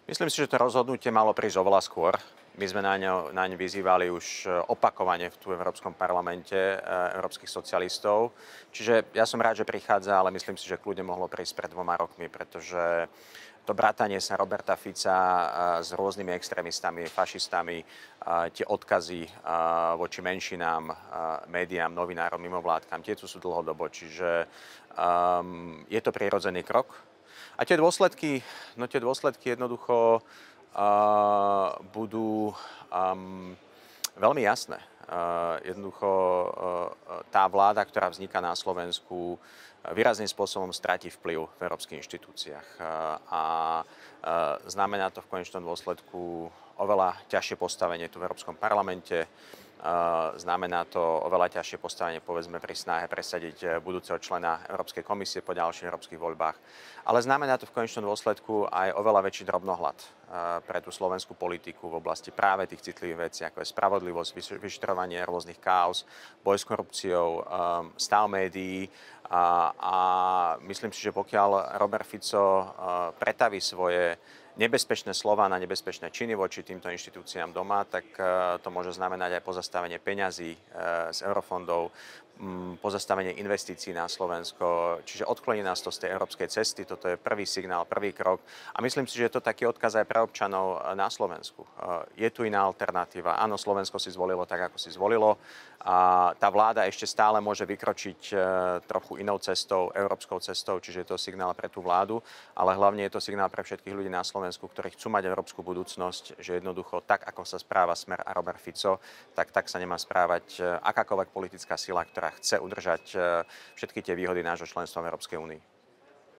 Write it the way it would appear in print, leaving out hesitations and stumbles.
Myslím si, že to rozhodnutie malo prísť oveľa skôr. My sme naň vyzývali už opakovane v Európskom parlamente európskych socialistov. Čiže ja som rád, že prichádza, ale myslím si, že kľudne mohlo prísť pred 2 rokmi, pretože to brátanie sa Roberta Fica s rôznymi extrémistami, fašistami, tie odkazy voči menšinám, médiám, novinárom, mimovládkam, tie tu sú dlhodobo. Čiže je to prirodzený krok. A tie dôsledky jednoducho budú veľmi jasné. Jednoducho tá vláda, ktorá vzniká na Slovensku, výrazným spôsobom stratí vplyv v európskych inštitúciách. A znamená to v konečnom dôsledku oveľa ťažšie postavenie tu v Európskom parlamente. Znamená to oveľa ťažšie postavenie, povedzme, pri snahe presadiť budúceho člena Európskej komisie po ďalších európskych voľbách. Ale znamená to v konečnom dôsledku aj oveľa väčší drobnohľad pre tú slovenskú politiku v oblasti práve tých citlivých vecí, ako je spravodlivosť, vyšetrovanie rôznych káuz, boj s korupciou, stav médií. A myslím si, že pokiaľ Robert Fico pretaví svoje nebezpečné slová na nebezpečné činy voči týmto inštitúciám doma, tak to môže znamenať aj pozastavenie peňazí z eurofondov, pozastavenie investícií na Slovensko, čiže odkloní nás to z tej európskej cesty. Toto je prvý signál, prvý krok. A myslím si, že je to taký odkaz aj pre občanov na Slovensku. Je tu iná alternatíva. Áno, Slovensko si zvolilo tak, ako si zvolilo. A tá vláda ešte stále môže vykročiť trochu inou cestou, európskou cestou, čiže je to signál pre tú vládu, ale hlavne je to signál pre všetkých ľudí na Slovensku, ktorí chcú mať európsku budúcnosť, že jednoducho tak, ako sa správa Smer a Robert Fico, tak sa nemá správať akákoľvek politická sila, ktorá chce udržať všetky tie výhody nášho členstva v Európskej únii.